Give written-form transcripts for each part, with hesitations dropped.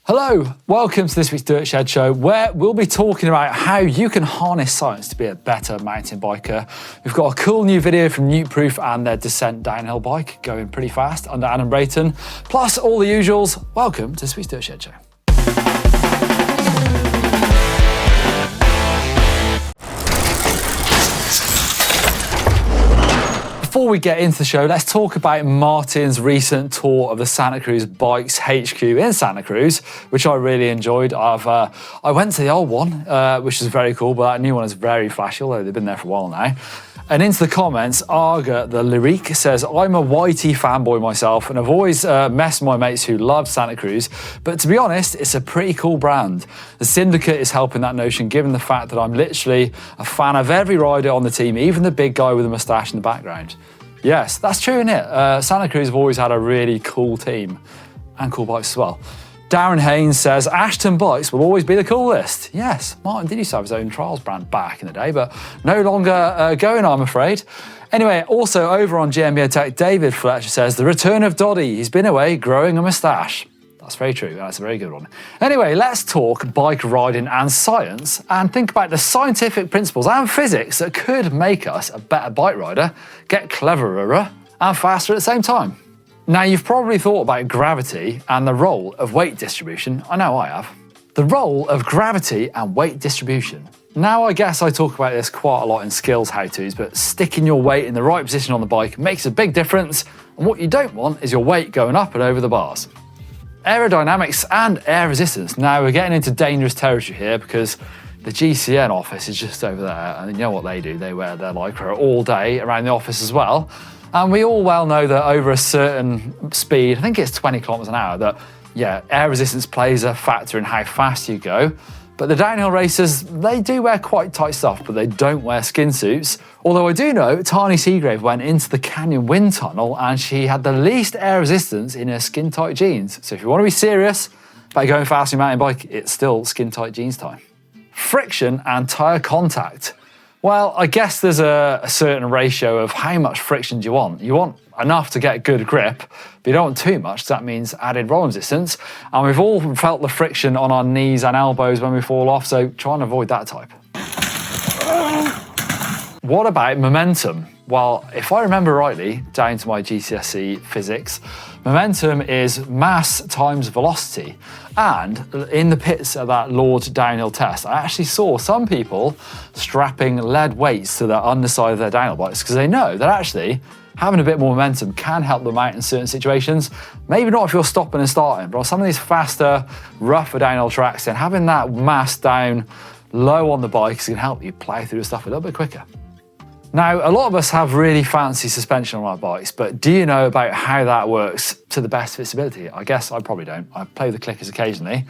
Hello, welcome to this week's Dirt Shed Show, where we'll be talking about how you can harness science to be a better mountain biker. We've got a cool new video from Nuteproof and their descent downhill bike going pretty fast under Adam Brayton, plus all the usuals. Welcome to this week's Dirt Shed Show. Before we get into the show, let's talk about Martyn's recent tour of the Santa Cruz Bikes HQ in Santa Cruz, which I really enjoyed. I went to the old one, which is very cool, but that new one is very flashy, although they've been there for a while now. And into the comments, Arga the Lyrique says, I'm a YT fanboy myself, and I've always messed with my mates who love Santa Cruz, but to be honest, it's a pretty cool brand. The Syndicate is helping that notion, given the fact that I'm literally a fan of every rider on the team, even the big guy with a moustache in the background. Yes, that's true, isn't it? Santa Cruz have always had a really cool team, and cool bikes as well. Darren Haynes says, Ashton bikes will always be the coolest. Yes, Martyn did used to have his own trials brand back in the day, but no longer going, I'm afraid. Anyway, also over on GMBN Tech, David Fletcher says, the return of Doddy. He's been away growing a moustache. That's very true, that's a very good one. Anyway, let's talk bike riding and science and think about the scientific principles and physics that could make us a better bike rider, get cleverer and faster at the same time. Now, you've probably thought about gravity and the role of weight distribution. I know I have. The role of gravity and weight distribution. Now, I guess I talk about this quite a lot in skills how-tos, but sticking your weight in the right position on the bike makes a big difference, and what you don't want is your weight going up and over the bars. Aerodynamics and air resistance. Now, we're getting into dangerous territory here because the GCN office is just over there, and you know what they do? They wear their Lycra all day around the office as well. And we all well know that over a certain speed, I think it's 20 kilometers an hour, that, yeah, air resistance plays a factor in how fast you go. But the downhill racers, they do wear quite tight stuff, but they don't wear skin suits. Although I do know Tani Seagrave went into the Canyon wind tunnel and she had the least air resistance in her skin tight jeans. So if you want to be serious about going fast on your mountain bike, it's still skin tight jeans time. Friction and tyre contact. Well, I guess there's a certain ratio of how much friction do you want. You want enough to get good grip, but you don't want too much, so that means added rolling resistance. And we've all felt the friction on our knees and elbows when we fall off, so try and avoid that type. What about momentum? Well, if I remember rightly, down to my GCSE physics, momentum is mass times velocity. And in the pits of that Lord's downhill test, I actually saw some people strapping lead weights to the underside of their downhill bikes because they know that actually having a bit more momentum can help them out in certain situations. Maybe not if you're stopping and starting, but on some of these faster, rougher downhill tracks, then having that mass down low on the bikes can help you plow through the stuff a little bit quicker. Now, a lot of us have really fancy suspension on our bikes, but do you know about how that works to the best of its ability? I guess I probably don't. I play with the clickers occasionally,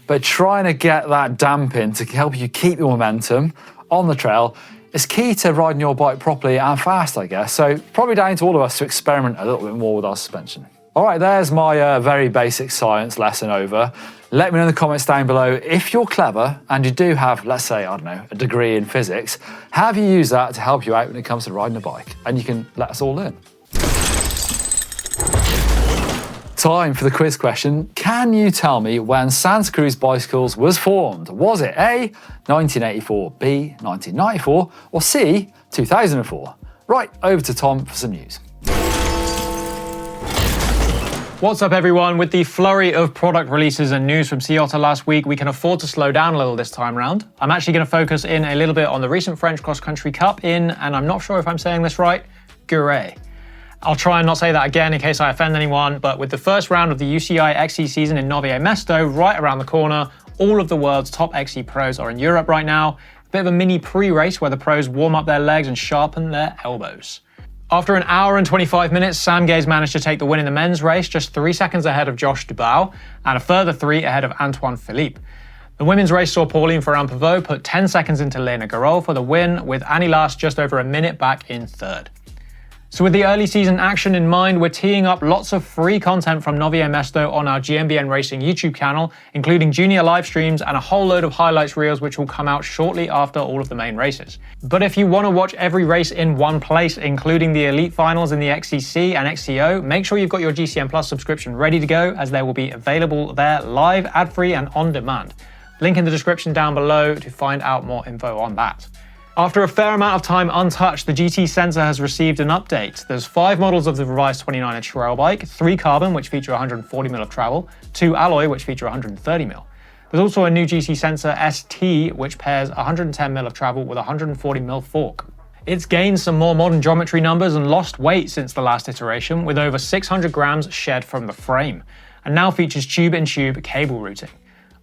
but trying to get that damping to help you keep your momentum on the trail is key to riding your bike properly and fast, I guess. So probably down to all of us to experiment a little bit more with our suspension. All right, there's my very basic science lesson over. Let me know in the comments down below if you're clever and you do have, let's say, I don't know, a degree in physics. Have you used that to help you out when it comes to riding a bike? And you can let us all learn. Time for the quiz question. Can you tell me when Santa Cruz Bicycles was formed? Was it A, 1984, B, 1994, or C, 2004? Right, over to Tom for some news. What's up, everyone? With the flurry of product releases and news from Sea Otter last week, we can afford to slow down a little this time round. I'm actually going to focus in a little bit on the recent French Cross Country Cup in, and I'm not sure if I'm saying this right, Guéret. I'll try and not say that again in case I offend anyone, but with the first round of the UCI XC season in Nové Mesto right around the corner, all of the world's top XC pros are in Europe right now. A bit of a mini pre-race where the pros warm up their legs and sharpen their elbows. After an hour and 25 minutes, Sam Gaze managed to take the win in the men's race, just 3 seconds ahead of Josh Dubois, and a further 3 ahead of Antoine Philippe. The women's race saw Pauline Ferrand-Pivot put 10 seconds into Lena Garol for the win, with Annie Last just over a minute back in third. So with the early season action in mind, we're teeing up lots of free content from Novie Mesto on our GMBN Racing YouTube channel, including junior live streams and a whole load of highlights reels which will come out shortly after all of the main races. But if you want to watch every race in one place, including the elite finals in the XCC and XCO, make sure you've got your GCN Plus subscription ready to go, as they will be available there live, ad-free and on demand. Link in the description down below to find out more info on that. After a fair amount of time untouched, the GT sensor has received an update. There's 5 models of the revised 29-inch rail bike, 3 carbon, which feature 140mm of travel, 2 alloy, which feature 130mm. There's also a new GT sensor ST, which pairs 110mm of travel with 140mm fork. It's gained some more modern geometry numbers and lost weight since the last iteration, with over 600 grams shed from the frame, and now features tube-in-tube cable routing.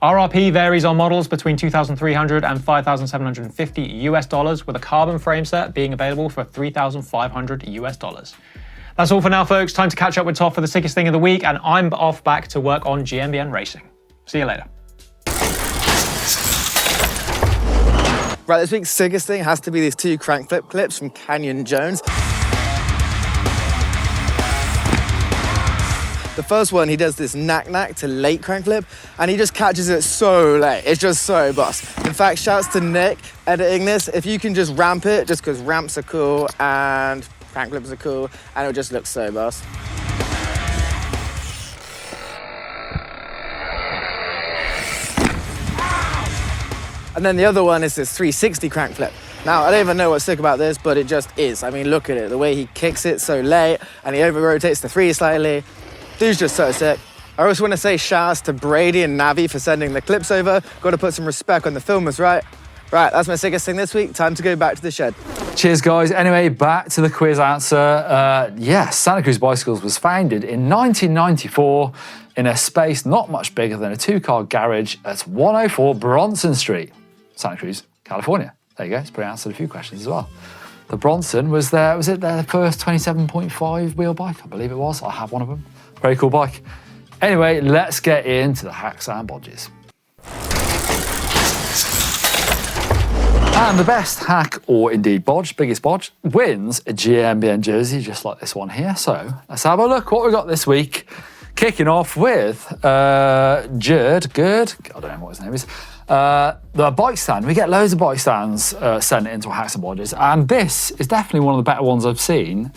RRP varies on models between $2,300 and $5,750 with a carbon frame set being available for $3,500. That's all for now, folks. Time to catch up with Toff for the sickest thing of the week, and I'm off back to work on GMBN Racing. See you later. Right, this week's sickest thing has to be these 2 crankflip clips from Canyon Jones. The first one, he does this knack to late crankflip, and he just catches it so late. It's just so boss. In fact, shouts to Nick editing this. If you can just ramp it, just because ramps are cool and crankflips are cool, and it'll just look so boss. And then the other one is this 360 crankflip. Now, I don't even know what's sick about this, but it just is. I mean, look at it. The way he kicks it so late, and he over-rotates the 3 slightly. Dude's just so sick. I also want to say shout-outs to Brady and Navi for sending the clips over. Got to put some respect on the filmers, right? Right, that's my sickest thing this week. Time to go back to the shed. Cheers, guys. Anyway, back to the quiz answer. Yes, Santa Cruz Bicycles was founded in 1994 in a space not much bigger than a 2-car garage at 104 Bronson Street, Santa Cruz, California. There you go. It's pretty answered a few questions as well. The Bronson was their first 27.5 wheel bike? I believe it was. I have one of them. Very cool bike. Anyway, let's get into the hacks and bodges. And the best hack, or indeed bodge, biggest bodge, wins a GMBN jersey just like this one here. So let's have a look what we got this week. Kicking off with Gerd, I don't know what his name is. The bike stand. We get loads of bike stands sent into hacks and bodges, and this is definitely one of the better ones I've seen.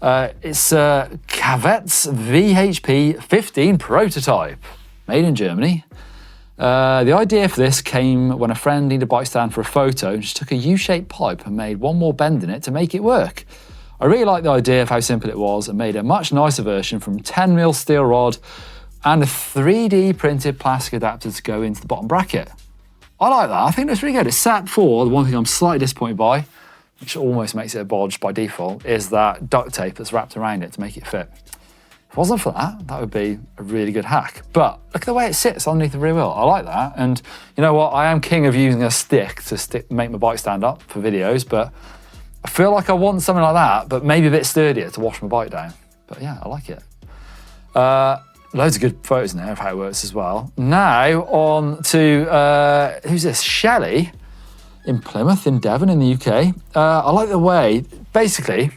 It's Cavet's VHP 15 prototype, made in Germany. The idea for this came when a friend needed a bike stand for a photo and just took a U-shaped pipe and made one more bend in it to make it work. I really liked the idea of how simple it was and made a much nicer version from 10mm steel rod and a 3D printed plastic adapter to go into the bottom bracket. I like that. I think that's really good. Except for the one thing I'm slightly disappointed by, which almost makes it a bodge by default, is that duct tape that's wrapped around it to make it fit. If it wasn't for that, that would be a really good hack. But look at the way it sits underneath the rear wheel. I like that. And you know what? I am king of using a stick to make my bike stand up for videos, but I feel like I want something like that, but maybe a bit sturdier to wash my bike down. But yeah, I like it. Loads of good photos in there of how it works as well. Now on to, who's this? Shelley in Plymouth, in Devon, in the UK. I like the way, basically,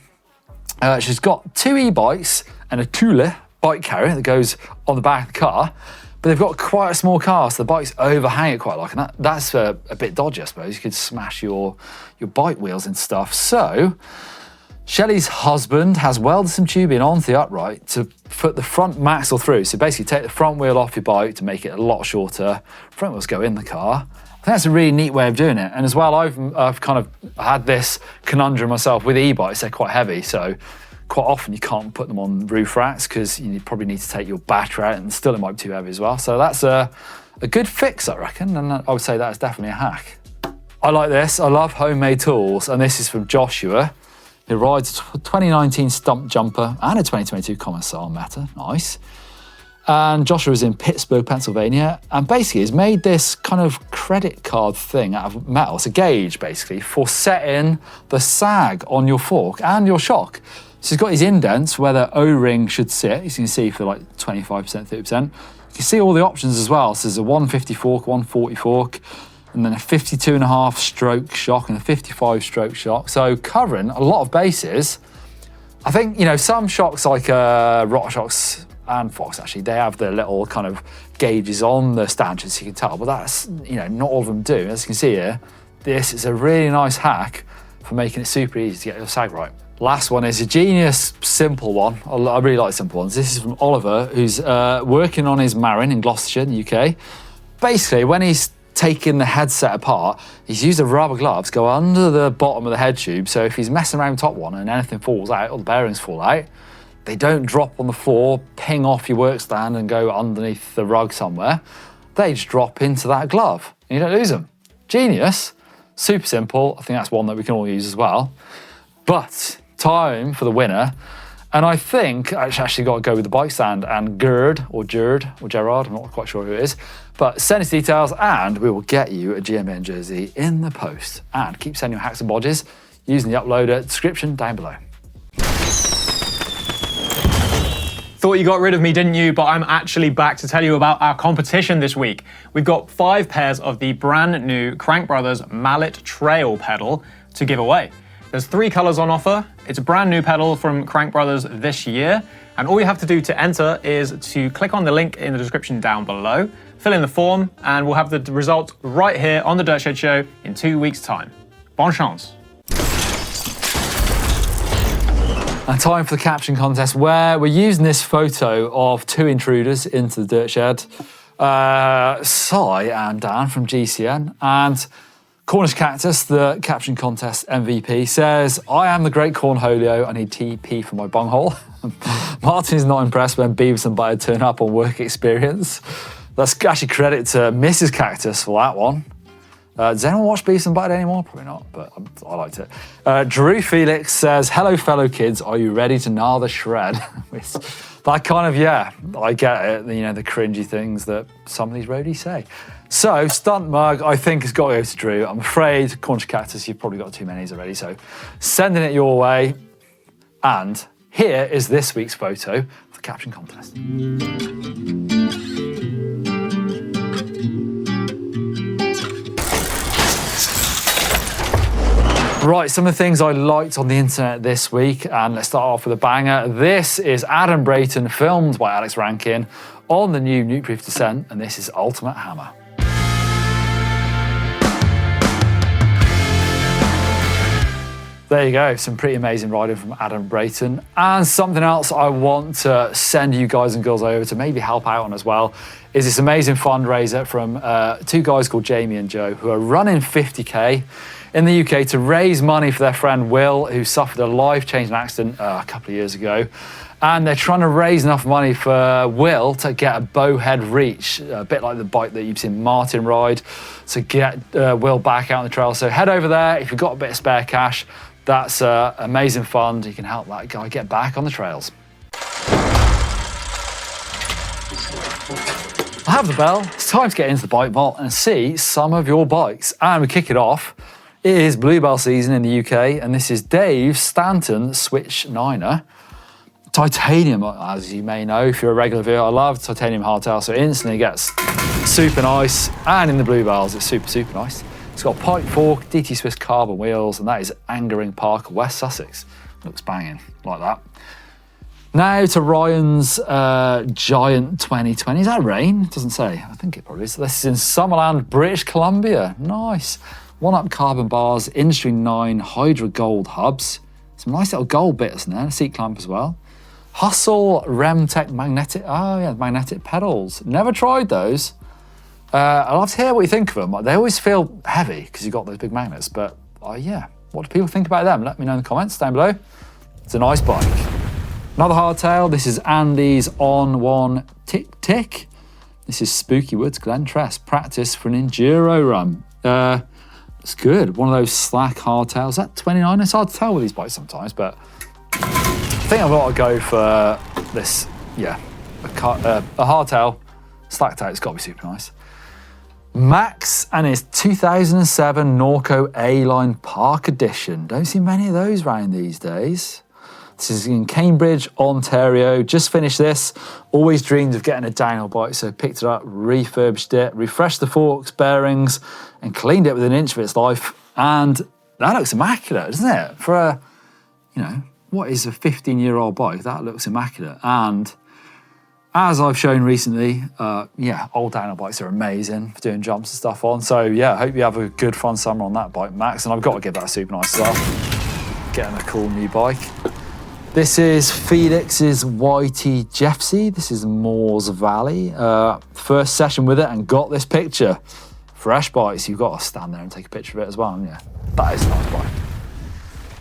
she's got 2 e-bikes and a Thule bike carrier that goes on the back of the car, but they've got quite a small car, so the bikes overhang it quite a lot, and that's a bit dodgy, I suppose. You could smash your bike wheels and stuff. So Shelley's husband has welded some tubing onto the upright to put the front axle through. So basically take the front wheel off your bike to make it a lot shorter. Front wheels go in the car. I think that's a really neat way of doing it. And as well, I've kind of had this conundrum myself with e-bikes. They're quite heavy, so quite often you can't put them on roof racks because you probably need to take your battery out, and still it might be too heavy as well. So that's a good fix, I reckon, and I would say that is definitely a hack. I like this. I love homemade tools, and this is from Joshua, who rides a 2019 Stump Jumper and a 2022 Commissar Meta. Nice. And Joshua is in Pittsburgh, Pennsylvania, and basically has made this kind of credit card thing out of metal. It's a gauge, basically, for setting the sag on your fork and your shock. So he's got his indents where the O-ring should sit, as you can see, for like 25%, 30%. You can see all the options as well. So there's a 150 fork, 140 fork, and then a 52.5 stroke shock and a 55 stroke shock. So covering a lot of bases I think, you know, some shocks like RockShox and Fox, actually, they have the little kind of gauges on the stanchions, so you can tell, but that's, you know, not all of them do. As you can see here, this is a really nice hack for making it super easy to get your sag right. Last one is a genius simple one. I really like simple ones. This is from Oliver, who's working on his Maryn in Gloucestershire, in the UK. Basically, when he's taking the headset apart, he's used the rubber gloves go under the bottom of the head tube, so if he's messing around with the top one and anything falls out, or the bearings fall out, they don't drop on the floor, ping off your work stand and go underneath the rug somewhere. They just drop into that glove and you don't lose them. Genius, super simple. I think that's one that we can all use as well. But time for the winner. And I think I actually got to go with the bike stand and Gerard, I'm not quite sure who it is. But send us details and we will get you a GMBN jersey in the post. And keep sending your hacks and bodges using the uploader description down below. Thought you got rid of me, didn't you? But I'm actually back to tell you about our competition this week. We've got 5 pairs of the brand new Crank Brothers Mallet Trail pedal to give away. There's 3 colors on offer. It's a brand new pedal from Crank Brothers this year. And all you have to do to enter is to click on the link in the description down below, fill in the form, and we'll have the result right here on the Dirt Shed Show in 2 weeks' time. Bon chance. And time for the caption contest, where we're using this photo of 2 intruders into the dirt shed, Si and Dan from GCN, and Cornish Cactus, the caption contest MVP, says, I am the great cornholio, I need TP for my bunghole. Martyn's not impressed when Beavis and Butthead turn up on work experience. That's actually credit to Mrs. Cactus for that one. Does anyone watch Beavis and Butthead anymore? Probably not, but I liked it. Drew Felix says, hello fellow kids, are you ready to gnaw the shred? That kind of, yeah, I get it, you know, the cringy things that some of these roadies say. So, Stunt Mug, I think, has got to go to Drew. I'm afraid, Cornish Cactus, you've probably got too many already, so sending it your way. And here is this week's photo of the caption contest. Right, some of the things I liked on the internet this week, and let's start off with a banger. This is Adam Brayton, filmed by Alex Rankin, on the new Nukeproof Descent, and this is Ultimate Hammer. There you go, some pretty amazing riding from Adam Brayton. And something else I want to send you guys and girls over to maybe help out on as well is this amazing fundraiser from 2 guys called Jamie and Joe, who are running 50k in the UK to raise money for their friend Will, who suffered a life-changing accident a couple of years ago. And they're trying to raise enough money for Will to get a bowhead reach, a bit like the bike that you've seen Martyn ride, to get Will back out on the trail. So head over there if you've got a bit of spare cash. That's an amazing fund. You can help that guy get back on the trails. I have the bell. It's time to get into the bike vault and see some of your bikes. And we kick it off. It is Bluebell season in the UK, and this is Dave Stanton Switch 9er. Titanium, as you may know, if you're a regular viewer, I love titanium hardtail, so it instantly gets super nice. And in the Bluebells, it's super, super nice. It's got pipe fork, DT Swiss carbon wheels, and that is Angering Park, West Sussex. Looks banging, like that. Now to Ryan's Giant 2020. Is that rain? It doesn't say. I think it probably is. This is in Summerland, British Columbia. Nice. 1-up carbon bars, Industry 9 Hydra Gold hubs. Some nice little gold bits in there, a seat clamp as well. Hustle Remtech magnetic, magnetic pedals. Never tried those. I'd love to hear what you think of them. They always feel heavy because you've got those big magnets, but yeah, what do people think about them? Let me know in the comments down below. It's a nice bike. Another hardtail, this is Andy's On One Tick Tick. This is Spooky Woods Glen Tress, practice for an enduro run. It's good, one of those slack hardtails. Is that 29? It's hard to tell with these bikes sometimes, but I think I've got to go for this, yeah, a hardtail, slacked out, it's got to be super nice. Max and his 2007 Norco A-Line Park Edition. Don't see many of those around these days. This is in Cambridge, Ontario. Just finished this. Always dreamed of getting a downhill bike, so picked it up, refurbished it, refreshed the forks, bearings, and cleaned it within an inch of its life. And that looks immaculate, doesn't it? For a, what is a 15-year-old bike? That looks immaculate. And as I've shown recently, old downhill bikes are amazing for doing jumps and stuff on. So yeah, I hope you have a good fun summer on that bike, Max. And I've got to give that a super nice as well. Getting a cool new bike. This is Felix's YT Jeffsy. This is Moores Valley. First session with it and got this picture. Fresh bikes, you've got to stand there and take a picture of it as well, haven't you? That is a nice bike.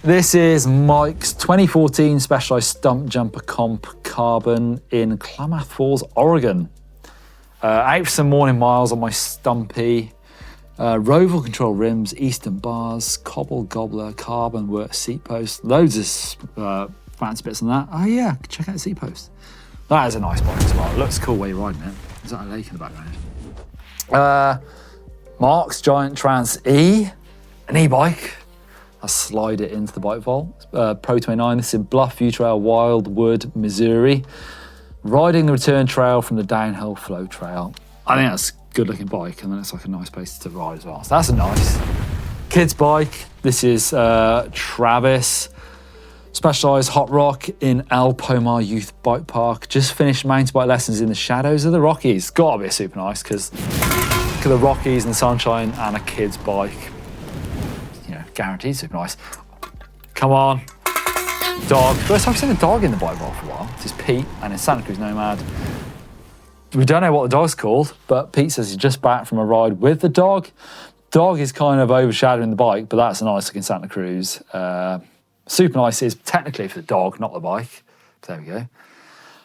This is Mike's 2014 Specialized Stump Jumper Comp Carbon in Klamath Falls, Oregon. Out for some morning miles on my Stumpy. Roval control rims, Eastern bars, Cobble Gobbler, Carbon Work seat post. Loads of fancy bits on that. Oh yeah, check out the seat post. That is a nice bike as well. It looks cool where you're riding it. Is that a lake in the background? Mark's Giant Trans E, an e-bike. I slide it into the bike vault. Pro 29, this is in Bluff View Trail, Wildwood, Missouri. Riding the return trail from the downhill flow trail. I think that's a good looking bike, and then it's like a nice place to ride as well. So that's a nice kid's bike. This is Travis. Specialized Hot Rock in El Pomar Youth Bike Park. Just finished mountain bike lessons in the shadows of the Rockies. Gotta be super nice, because look at the Rockies and the sunshine and a kid's bike. You know, guaranteed super nice. Come on. Dog. First time I've seen a dog in the bike vault for a while. This is Pete and his Santa Cruz Nomad. We don't know what the dog's called, but Pete says he's just back from a ride with the dog. Dog is kind of overshadowing the bike, but that's a nice looking Santa Cruz. Super nice is technically for the dog, not the bike. There we go.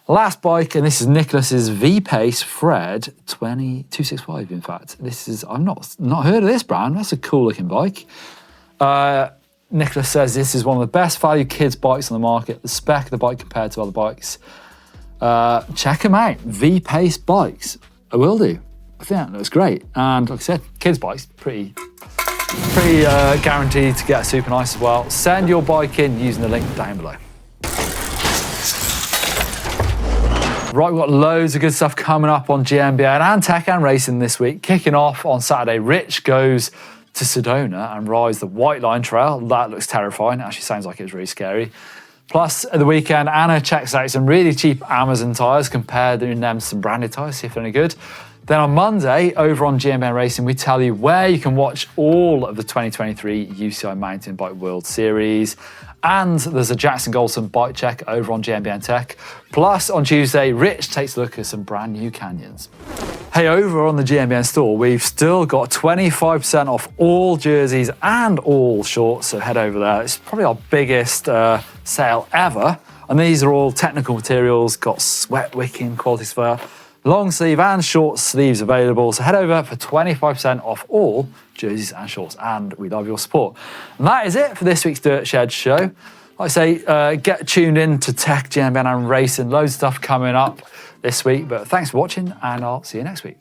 Last bike, and this is Nicholas's V-Pace Fred 265. In fact, this is I've not heard of this brand. That's a cool looking bike. Nicholas says this is one of the best value kids bikes on the market. The spec of the bike compared to other bikes. Check them out. V-Pace bikes. I will do. I think that looks great. And like I said, kids bikes pretty guaranteed to get super nice as well. Send your bike in using the link down below. Right, we've got loads of good stuff coming up on GMBN and Tech and Racing this week. Kicking off on Saturday, Rich goes to Sedona and rides the White Line Trail. That looks terrifying. It actually sounds like it's really scary. Plus, at the weekend, Anna checks out some really cheap Amazon tyres, comparing them to some branded tyres, see if they're any good. Then on Monday, over on GMBN Racing, we tell you where you can watch all of the 2023 UCI Mountain Bike World Series. And there's a Jackson Golson bike check over on GMBN Tech. Plus, on Tuesday, Rich takes a look at some brand new canyons. Hey, over on the GMBN store, we've still got 25% off all jerseys and all shorts, so head over there. It's probably our biggest sale ever. And these are all technical materials, got sweat wicking quality sphere. Long sleeve and short sleeves available. So head over for 25% off all jerseys and shorts. And we love your support. And that is it for this week's Dirt Shed Show. Like I say, get tuned in to Tech, GMBN and Racing. Loads of stuff coming up this week. But thanks for watching, and I'll see you next week.